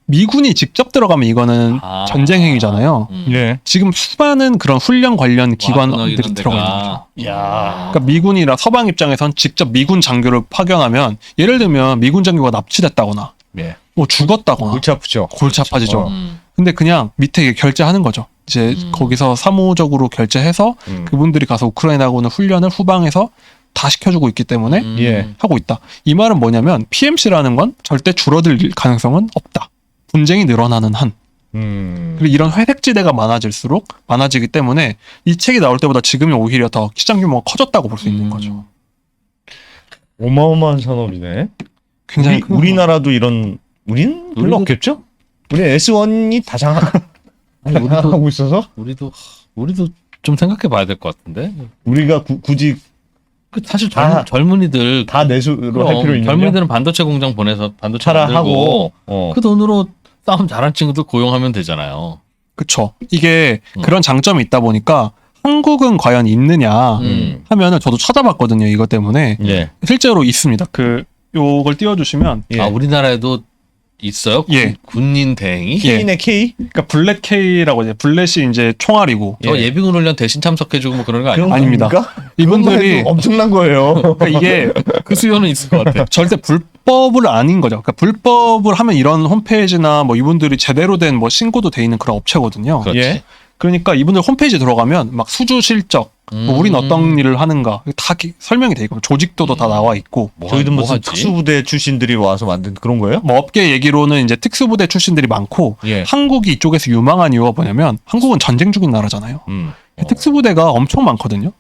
미군이 직접 들어가면 이거는 전쟁 행위잖아요. 예. 지금 수많은 그런 훈련 관련 와그너 기관들이 이런 들어가 있는 데가. 거죠. 야. 그러니까 미군이나 서방 입장에선 직접 미군 장교를 파견하면 예를 들면 미군 장교가 납치됐다거나 예. 뭐 죽었다거나 골치 아프죠. 골치 아파지죠. 어. 근데 그냥 밑에 결제하는 거죠. 이제 거기서 사무적으로 결제해서 그분들이 가서 우크라이나군의 훈련을 후방에서 다 시켜주고 있기 때문에 예. 하고 있다. 이 말은 뭐냐면 PMC라는 건 절대 줄어들 가능성은 없다. 분쟁이 늘어나는 한. 그리고 이런 회색지대가 많아질수록 많아지기 때문에 이 책이 나올 때보다 지금이 오히려 더 시장 규모가 커졌다고 볼 수 있는 거죠. 어마어마한 산업이네. 굉장히 큰 우리나라도 이런 우리는 별로 우리도- 없겠죠? 우리 S1이 다 장악하고 있어서 우리도 좀 생각해 봐야 될 것 같은데. 우리가 굳이 사실 다- 젊은이들 다 내수로 할 필요 있느냐? 젊은이들은 반도체 공장 보내서 반도체 차라 만들고 하고 그 돈으로 싸움 잘하는 친구들 고용하면 되잖아요. 그쵸. 이게 그런 장점이 있다 보니까 한국은 과연 있느냐 하면은 저도 찾아봤거든요. 이것 때문에. 예. 실제로 있습니다. 요걸 띄워주시면. 예. 아 우리나라에도 있어요? 예. 군인 대행이? 예. K네 K? 그러니까 블랙 K라고 이제 블렛이 이제 총알이고. 저 예비군 훈련 대신 참석해주고 뭐 그런 거 아니에요? 그런 아닙니다. 겁니까? 이분들이 그런 거 해도 엄청난 거예요. 그러니까 이게 그 수요는 있을 것 같아. 절대 불법을 아닌 거죠. 그러니까 불법을 하면 이런 홈페이지나 뭐 이분들이 제대로 된 뭐 신고도 돼 있는 그런 업체거든요. 그렇지. 예. 그러니까 이분들 홈페이지 들어가면 막 수주 실적, 뭐 우린 어떤 일을 하는가 다 설명이 돼 있고 조직도도 다 나와 있고. 저희도 뭐 무슨 하지? 특수부대 출신들이 와서 만든 그런 거예요? 뭐 업계 얘기로는 이제 특수부대 출신들이 많고 예. 한국이 이쪽에서 유망한 이유가 뭐냐면 한국은 전쟁 중인 나라잖아요. 특수부대가 엄청 많거든요.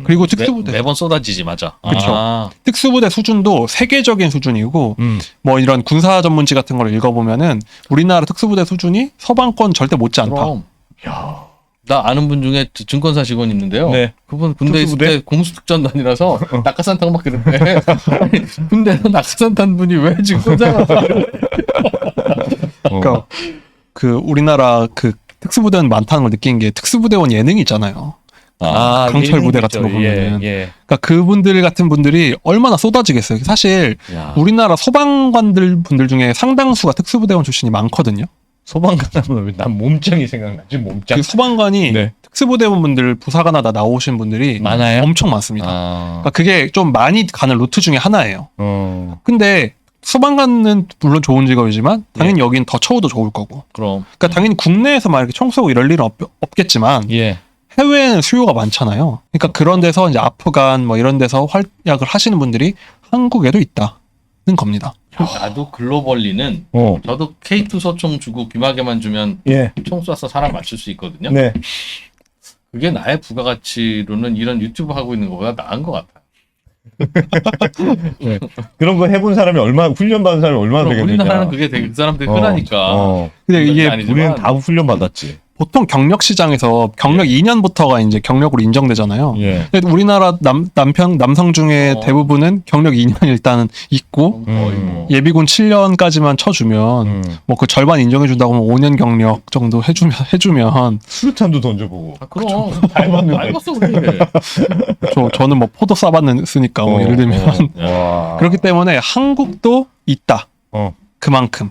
그리고 특수부대 매번 쏟아지지 맞아. 그쵸. 아, 특수부대 수준도 세계적인 수준이고 뭐 이런 군사 전문지 같은 걸 읽어보면은 우리나라 특수부대 수준이 서방권 절대 못지 않다. 그럼. 나 아는 분 중에 증권사 직원 있는데요. 네. 그분 군대 있을 특수부대? 때 공수특전단이라서 낙하산 타고 막 그랬대. 아니, 군대에서 낙하산 탄 분이 왜 증권사가 그러니까 그 우리나라 그 특수부대원 많다는 걸 느낀 게 특수부대원 예능이 있잖아요. 강철 부대 같은 거 보면은. 예. 그러니까 그분들 같은 분들이 얼마나 쏟아지겠어요. 사실 야. 우리나라 소방관들 분들 중에 상당수가 특수부대원 출신이 많거든요. 소방관 하면 난 몸짱이 생각나지 몸짱. 그 소방관이 네. 특수부대원 분들 부사관하다 나오신 분들이 많아요? 엄청 많습니다. 아. 그러니까 그게 좀 많이 가는 루트 중에 하나예요. 근데 소방관은 물론 좋은 직업이지만 당연히 여긴 더 처우도 좋을 거고. 그럼. 그러니까 당연히 국내에서 막 이렇게 총 쏘고 이럴 일은 없겠지만 예. 해외에는 수요가 많잖아요. 그러니까 그런 데서 이제 아프간 뭐 이런 데서 활약을 하시는 분들이 한국에도 있다는 겁니다. 나도 글로벌리는 저도 K2 소총 주고 귀마개만 주면 예. 총 쏴서 사람 맞출 수 있거든요. 네. 그게 나의 부가가치로는 이런 유튜브 하고 있는 것보다 나은 것 같아. 그런 거 해본 사람이 훈련 받은 사람이 얼마나 그럼 되겠느냐. 우리나라는 그게 되게 그 사람들이 흔하니까. 근데 이게 우리는 다 훈련 받았지. 보통 경력 시장에서 경력 2년부터가 이제 경력으로 인정되잖아요. 예. 근데 우리나라 남성 중에 대부분은 경력 2년 일단은 있고 거의 뭐. 예비군 7년까지만 쳐주면 뭐 그 절반 인정해준다고 하면 5년 경력 정도 해주면 수류탄도 던져보고. 아, 그럼 닮았어 우리. 저는 뭐 포도 쏴봤으니까 뭐 예를 들면 와. 그렇기 때문에 한국도 있다. 그만큼.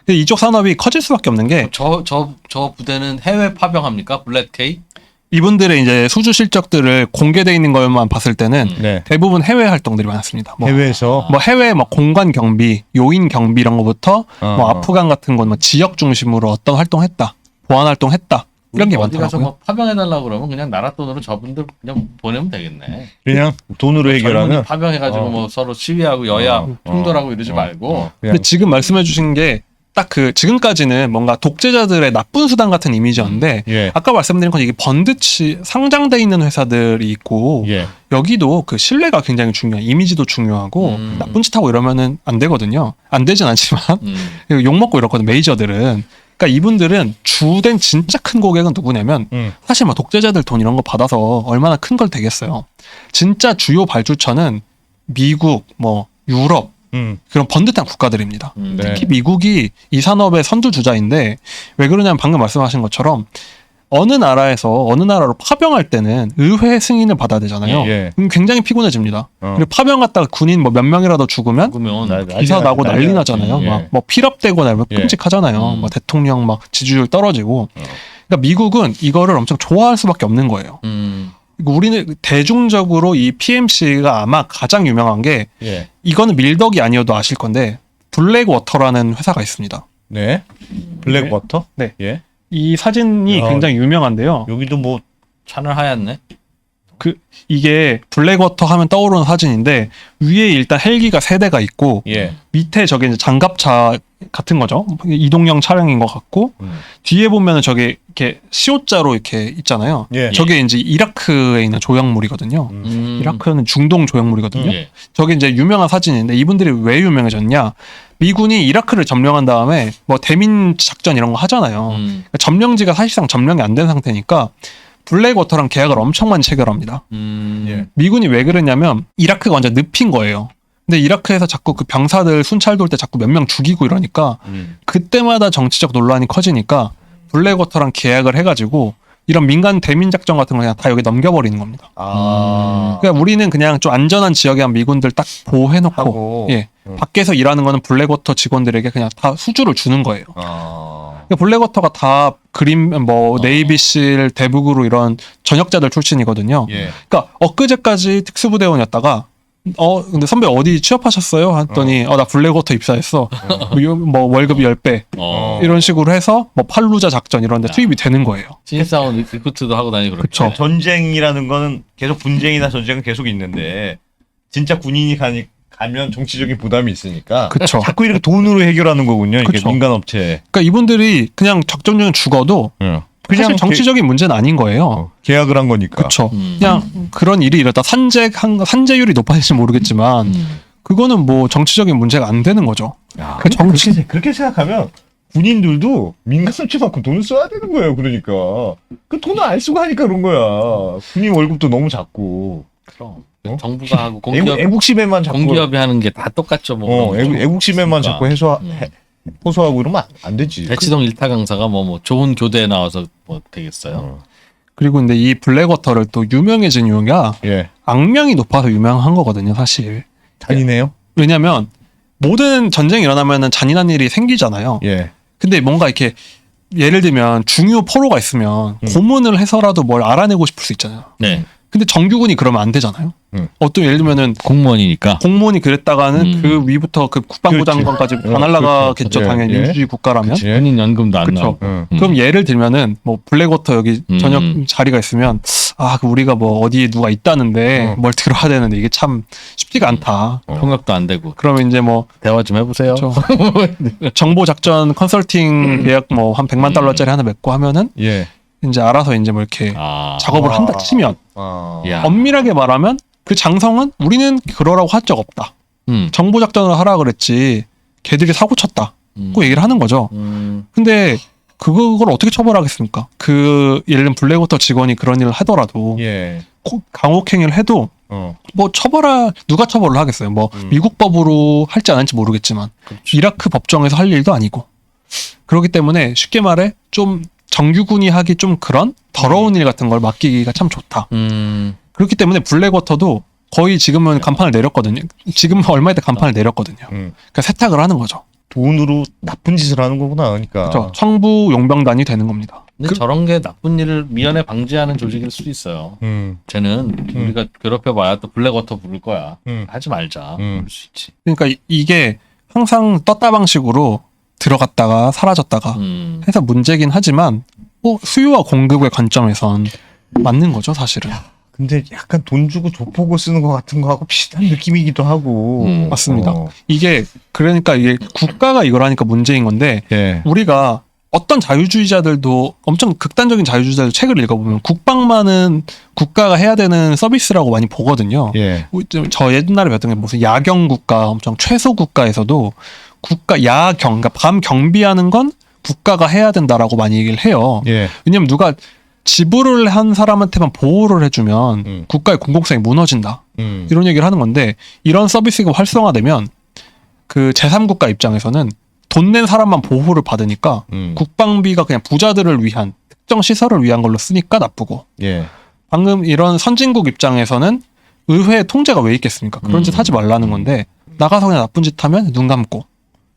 근데 이쪽 산업이 커질 수밖에 없는 게 저 부대는 해외 파병합니까? 블랙 K? 이분들의 이제 수주 실적들을 공개돼 있는 것만 봤을 때는 네. 대부분 해외 활동들이 많았습니다. 뭐 해외에서 뭐 해외 뭐 공관 경비, 요인 경비 이런 거부터 뭐 아프간 같은 건 뭐 지역 중심으로 어떤 활동했다, 보안 활동했다 이런 게 어디 가서 많더라고요. 뭐 파병해달라 그러면 그냥 나라 돈으로 저분들 그냥 보내면 되겠네. 그냥 돈으로 해결하는. 젊은이 파병해가지고 뭐 서로 시위하고 여야 충돌하고 이러지 말고. 근데 지금 말씀해주신 게 딱 그 지금까지는 뭔가 독재자들의 나쁜 수단 같은 이미지였는데 예. 아까 말씀드린 건 이게 번듯이 상장돼 있는 회사들이 있고 예. 여기도 그 신뢰가 굉장히 중요해. 이미지도 중요하고 나쁜 짓 하고 이러면은 안 되거든요. 안 되진 않지만 욕 먹고 이렇거든 메이저들은. 그러니까 이분들은 주된 진짜 큰 고객은 누구냐면 사실 뭐 독재자들 돈 이런 거 받아서 얼마나 큰 걸 되겠어요. 진짜 주요 발주처는 미국, 뭐 유럽 그런 번듯한 국가들입니다. 네. 특히 미국이 이 산업의 선두주자인데 왜 그러냐면 방금 말씀하신 것처럼 어느 나라에서 어느 나라로 파병할 때는 의회 승인을 받아야 되잖아요. 예. 그럼 굉장히 피곤해집니다. 그리고 파병 갔다가 군인 뭐 몇 명이라도 죽으면 그러면 기사 나고 난리 나잖아요. 예. 막 뭐 필업되거나 뭐 예. 끔찍하잖아요. 막 대통령 막 지지율 떨어지고. 그러니까 미국은 이거를 엄청 좋아할 수밖에 없는 거예요. 우리는 대중적으로 이 PMC가 아마 가장 유명한 게 예. 이거는 밀덕이 아니어도 아실 건데 블랙워터라는 회사가 있습니다. 네. 블랙워터? 네. 예. 이 사진이 야. 굉장히 유명한데요. 여기도 뭐 차는 하얗네. 이게 블랙워터 하면 떠오르는 사진인데 위에 일단 헬기가 3대가 있고 예. 밑에 저게 이제 장갑차 같은 거죠. 이동형 차량인 것 같고 뒤에 보면은 저게 이렇게 시옷자로 이렇게 있잖아요. 예. 저게 이제 이라크에 있는 조형물이거든요. 이라크는 중동 조형물이거든요. 예. 저게 이제 유명한 사진인데 이분들이 왜 유명해졌냐? 미군이 이라크를 점령한 다음에 뭐 대민 작전 이런 거 하잖아요. 그러니까 점령지가 사실상 점령이 안 된 상태니까 블랙워터랑 계약을 엄청 많이 체결합니다. 예. 미군이 왜 그랬냐면 이라크가 완전 늪인 거예요. 근데 이라크에서 자꾸 그 병사들 순찰 돌 때 자꾸 몇 명 죽이고 이러니까 그때마다 정치적 논란이 커지니까 블랙워터랑 계약을 해가지고 이런 민간 대민 작전 같은 거 그냥 다 여기 넘겨버리는 겁니다. 아. 그러니까 우리는 그냥 좀 안전한 지역에 한 미군들 딱 보호해놓고 하고. 예 밖에서 일하는 거는 블랙워터 직원들에게 그냥 다 수주를 주는 거예요. 아. 그러니까 블랙워터가 다 그림 뭐 네이비실 대북으로 이런 전역자들 출신이거든요. 예. 그러니까 엊그제까지 특수부대원이었다가 근데 선배 어디 취업하셨어요? 했더니 나 블랙워터 입사했어. 뭐 월급이 10배 어. 이런 식으로 해서 뭐 팔루자 작전 이런 데 투입이 되는 거예요. 신입사원 리크루트도 하고 다니고 그렇죠. 그쵸. 전쟁이라는 거는 계속 분쟁이나 전쟁은 계속 있는데 진짜 군인이 가면 정치적인 부담이 있으니까 그쵸. 자꾸 이렇게 돈으로 해결하는 거군요. 이게 그쵸. 민간 업체. 그러니까 이분들이 그냥 작전 중에 죽어도 사실 정치적인 문제는 아닌 거예요. 계약을 한 거니까. 그렇죠. 그냥 그런 일이 이러다 산재율이 높아질지 모르겠지만 그거는 뭐 정치적인 문제가 안 되는 거죠. 야, 그 정치 그렇게 생각하면 군인들도 민간 업체만큼 돈을 써야 되는 거예요. 그러니까 그 돈을 안 쓰고 하니까 그런 거야. 군인 월급도 너무 작고. 그럼 어? 정부가 하고 공기업 애국심에만 자꾸 공기업이 하는 게 다 똑같죠. 뭐 애국심에만 자꾸 호소하고 이러면 안 되지. 대치동 일타 강사가 뭐 좋은 교대에 나와서 뭐 되겠어요. 그리고 근데 이 블랙워터를 또 유명해진 이유가 예. 악명이 높아서 유명한 거거든요, 사실. 잔인해요? 왜냐면 모든 전쟁이 일어나면은 잔인한 일이 생기잖아요. 예. 근데 뭔가 이렇게 예를 들면 중요 포로가 있으면 고문을 해서라도 뭘 알아내고 싶을 수 있잖아요. 네. 근데 정규군이 그러면 안 되잖아요. 어떤 예를 들면은 공무원이니까. 공무원이 그랬다가는 그 위부터 그 국방부 그렇지. 장관까지 다 날라가겠죠. 그렇죠. 당연히 예. 민주주의 국가라면. 그치. 본인 연금도 안 그쵸. 나오고. 그럼 예를 들면은 뭐 블랙워터 여기 저녁 자리가 있으면 그 우리가 뭐 어디에 누가 있다는데 뭘 들어야 되는데 이게 참 쉽지가 않다. 통역도 안 되고. 그러면 이제 뭐 대화 좀 해보세요. 정보 작전 컨설팅 계약 뭐 한 100만 달러짜리 하나 맺고 하면은 예. 이제 알아서 이제 뭐 이렇게 작업을 한다 치면 야. 엄밀하게 말하면 그 장성은 우리는 그러라고 한 적 없다. 정보 작전을 하라 그랬지. 걔들이 사고 쳤다. 고 얘기를 하는 거죠. 근데 그걸 어떻게 처벌하겠습니까? 예를 들면 블랙워터 직원이 그런 일을 하더라도 예. 강혹행위를 해도 뭐 누가 처벌을 하겠어요? 뭐 미국 법으로 할지 안 할지 모르겠지만 이라크 법정에서 할 일도 아니고 그렇기 때문에 쉽게 말해 좀 정규군이 하기 좀 그런 더러운 일 같은 걸 맡기기가 참 좋다. 그렇기 때문에 블랙워터도 거의 지금은 간판을 내렸거든요. 지금 얼마 때 간판을 내렸거든요. 그러니까 세탁을 하는 거죠. 돈으로 나쁜 짓을 하는 거구나. 그러니까. 그렇죠. 청부 용병단이 되는 겁니다. 근데 저런 게 나쁜 일을 미연에 방지하는 조직일 수도 있어요. 쟤는 우리가 괴롭혀봐야 또 블랙워터 부를 거야. 하지 말자. 그럴 수 있지. 그러니까 이게 항상 떴다 방식으로 들어갔다가 사라졌다가 해서 문제긴 하지만 수요와 공급의 관점에선 맞는 거죠, 사실은. 근데 약간 돈 주고 조포고 쓰는 것 같은 거하고 비슷한 느낌이기도 하고. 맞습니다. 이게 그러니까 이게 국가가 이걸 하니까 문제인 건데 예. 우리가 어떤 자유주의자들도 엄청 극단적인 자유주의자들 책을 읽어보면 국방만은 국가가 해야 되는 서비스라고 많이 보거든요. 예. 저 옛날에 배웠던 게 무슨 야경 국가, 엄청 최소 국가에서도 국가 야경, 그러니까 밤 경비하는 건 국가가 해야 된다라고 많이 얘기를 해요. 예. 왜냐면 누가 지불을 한 사람한테만 보호를 해주면 국가의 공공성이 무너진다. 이런 얘기를 하는 건데 이런 서비스가 활성화되면 그 제3국가 입장에서는 돈 낸 사람만 보호를 받으니까 국방비가 그냥 부자들을 위한 특정 시설을 위한 걸로 쓰니까 나쁘고 예. 방금 이런 선진국 입장에서는 의회의 통제가 왜 있겠습니까? 그런 짓 하지 말라는 건데 나가서 그냥 나쁜 짓 하면 눈 감고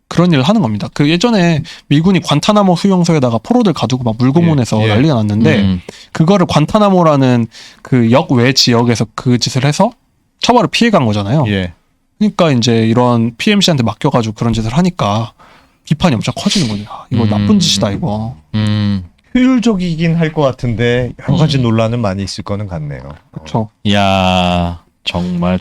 그런 일을 하는 겁니다. 그 예전에 미군이 관타나모 수용소에다가 포로들 가두고 막 물고문해서 예. 난리가 났는데 그거를 관타나모라는 그 역외 지역에서 그 짓을 해서 처벌을 피해간 거잖아요. 예. 그러니까 이제 이런 PMC한테 맡겨가지고 그런 짓을 하니까 비판이 엄청 커지는 거죠. 아, 이거 나쁜 짓이다 이거. 효율적이긴 할 것 같은데 여러 가지 논란은 많이 있을 거는 같네요. 그렇죠. 야 정말.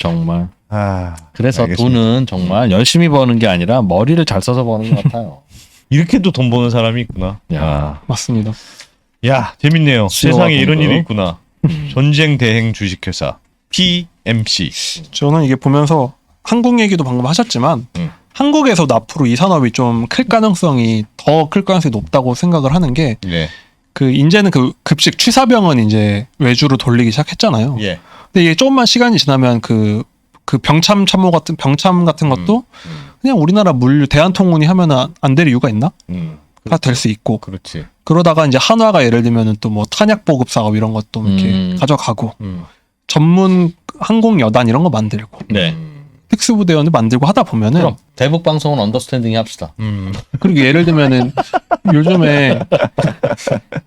아, 그래서 알겠습니다. 돈은 정말 열심히 버는 게 아니라 머리를 잘 써서 버는 것 같아요. 이렇게도 돈 버는 사람이 있구나. 야. 맞습니다. 야, 재밌네요. 수요와 세상에 이런 공급. 일이 있구나. 전쟁 대행 주식회사 PMC. 저는 이게 보면서 한국 얘기도 방금 하셨지만 한국에서도 앞으로 이 산업이 좀 클 가능성이 더 클 가능성이 높다고 생각을 하는 게 네. 그 이제는 그 급식 취사병은 이제 외주로 돌리기 시작했잖아요. 예. 근데 이게 조금만 시간이 지나면 그 병참 참모 같은 병참 같은 것도 그냥 우리나라 물류 대한통운이 하면은 안 될 이유가 있나? 다 될 수 있고 그렇지. 그러다가 이제 한화가 예를 들면은 또 뭐 탄약 보급 사업 이런 것도 이렇게 가져가고 전문 항공 여단 이런 거 만들고 네. 특수부대원을 만들고 하다 보면은 그럼 대북 방송은 언더스탠딩이 합시다. 그리고 예를 들면은 요즘에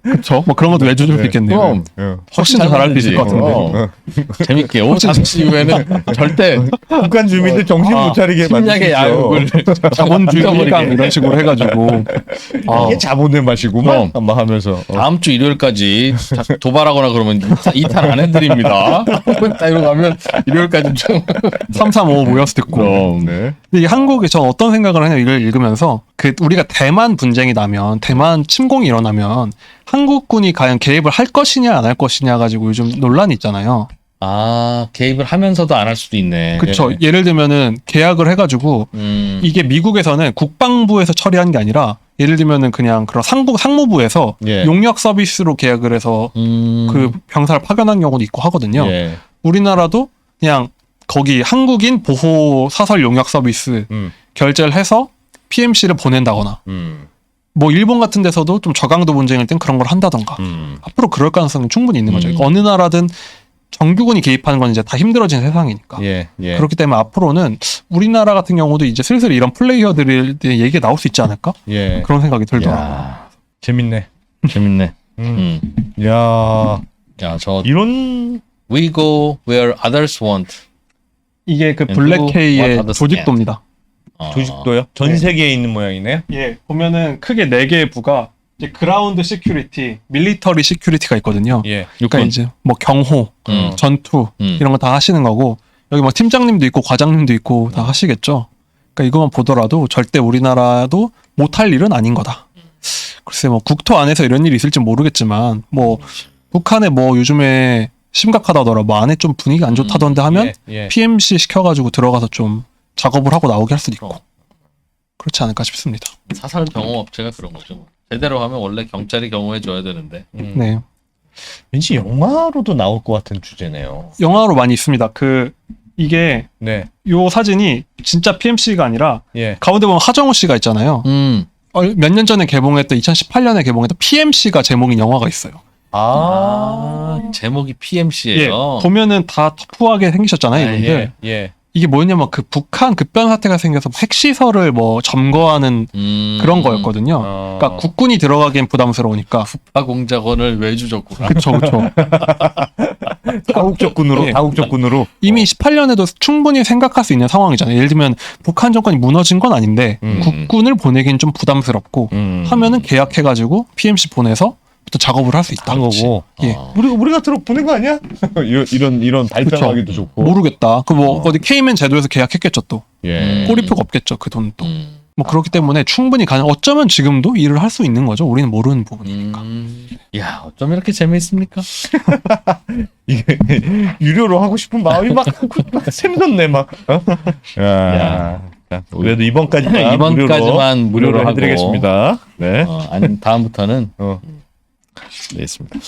그쵸 뭐 그런 것도 외주 줄 수 있겠네요. 그럼 훨씬 더 잘할 수 있을 것 같은데. 재밌게 오후 5시 이후에는 절대 북한 주민들 정신 못 차리게 심야의 야욕을 자본주의 잊어버리게. 일강 이런 식으로 해가지고 이게 자본의 맛이구만. 한번 하면서. 다음 주 일요일까지 도발하거나 그러면 2탄 안 해드립니다. 딱 이러고 가면 일요일까지 좀 335 모였을 때 있고. 네. 근데 이게 한국에 전 어떤 생각을 하냐 이걸 읽으면서 그 우리가 대만 분쟁이 나면 대만 침공이 일어나면 한국군이 과연 개입을 할 것이냐 안 할 것이냐 가지고 요즘 논란이 있잖아요. 아 개입을 하면서도 안 할 수도 있네. 그렇죠. 예를 들면은 계약을 해가지고 이게 미국에서는 국방부에서 처리한 게 아니라 예를 들면은 그냥 그런 상무부에서 예. 용역 서비스로 계약을 해서 그 병사를 파견한 경우도 있고 하거든요. 예. 우리나라도 그냥 거기 한국인 보호 사설 용역 서비스 결제를 해서 PMC를 보낸다거나 뭐 일본 같은 데서도 좀 저강도 분쟁일 땐 그런 걸 한다던가 앞으로 그럴 가능성이 충분히 있는 거죠. 어느 나라든 정규군이 개입하는 건 이제 다 힘들어진 세상이니까. 예. 예. 그렇기 때문에 앞으로는 우리나라 같은 경우도 이제 슬슬 이런 플레이어들의 얘기가 나올 수 있지 않을까? 예. 그런 생각이 들더라고요. 야, 재밌네. 재밌네. 야, 야, 저 이런 We go where others want. 이게 그 And 블랙케이의 what others 조직도입니다. 조직도요? 전 세계에 있는 모양이네요. 예, 보면은 크게 4개의 부가 이제 그라운드 시큐리티, 밀리터리 시큐리티가 있거든요. 예. 그러니까 이제 뭐 경호, 전투 이런 거 다 하시는 거고 여기 뭐 팀장님도 있고 과장님도 있고 다 하시겠죠. 그러니까 이것만 보더라도 절대 우리나라도 못할 일은 아닌 거다. 글쎄 뭐 국토 안에서 이런 일이 있을지 모르겠지만 뭐 북한에 뭐 요즘에 심각하다더라 뭐 안에 좀 분위기 안 좋다던데 하면 예. PMC 시켜가지고 들어가서 좀 작업을 하고 나오게 할 수도 있고 그렇지 않을까 싶습니다. 사설 경호업체가 그런 거죠. 제대로 하면 원래 경찰이 경호해 줘야 되는데. 네, 왠지 영화로도 나올 것 같은 주제네요. 영화로 많이 있습니다. 이게 네. 요 사진이 진짜 PMC가 아니라 예. 가운데 보면 하정우 씨가 있잖아요. 몇 년 전에 개봉했던 2018년에 개봉했던 PMC가 제목인 영화가 있어요. 제목이 예, PMC예요. 보면은 다 터프하게 생기셨잖아요, 이분들. 예. 이게 뭐냐면 그 북한 급변 사태가 생겨서 핵시설을 뭐 점거하는 그런 거였거든요. 그러니까 국군이 들어가기엔 부담스러우니까. 국가공작원을 외주적구나. 그쵸. 다국적군으로 예. 다국적군으로 이미 18년에도 충분히 생각할 수 있는 상황이잖아요. 예를 들면 북한 정권이 무너진 건 아닌데 국군을 보내긴 좀 부담스럽고 하면은 계약해가지고 PMC 보내서 이제부터 작업을 할 수 있다. 한 거고. 예. 우리가 들어 보낸 거 아니야? 이런 발표하기도 좋고. 모르겠다. 그 뭐 어디 K맨 제도에서 계약했겠죠 또. 예. 꼬리표가 없겠죠 그 돈 또. 뭐 그렇기 때문에 충분히 가능. 어쩌면 지금도 일을 할 수 있는 거죠. 우리는 모르는 부분이니까. 야, 어쩜 이렇게 재미있습니까? 이게 유료로 하고 싶은 마음이 막 샘솟네 막. 어? 야. 그래도 이번까지만 무료로 하고. 해드리겠습니다. 네. 아니 다음부터는 네, 있습니다.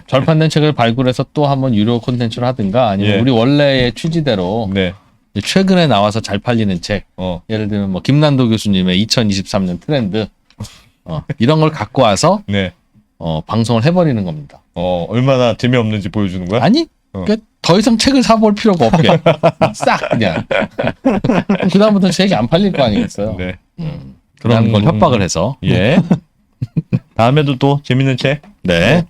절판된 책을 발굴해서 또 한번 유료 콘텐츠를 하든가 아니면 예. 우리 원래의 취지대로 네. 최근에 나와서 잘 팔리는 책, 예를 들면 뭐 김난도 교수님의 2023년 트렌드 이런 걸 갖고 와서 네. 방송을 해버리는 겁니다. 얼마나 재미없는지 보여주는 거야? 아니, 그러니까 더 이상 책을 사볼 필요가 없게 싹 그냥 그 다음부터 책이 안 팔릴 거 아니겠어요. 네. 그런 걸 협박을 해서 예. 다음에도 또 재밌는 책 네.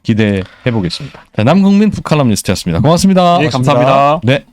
기대해 보겠습니다. 남국민 북칼럼니스트였습니다. 고맙습니다. 예, 감사합니다. 네.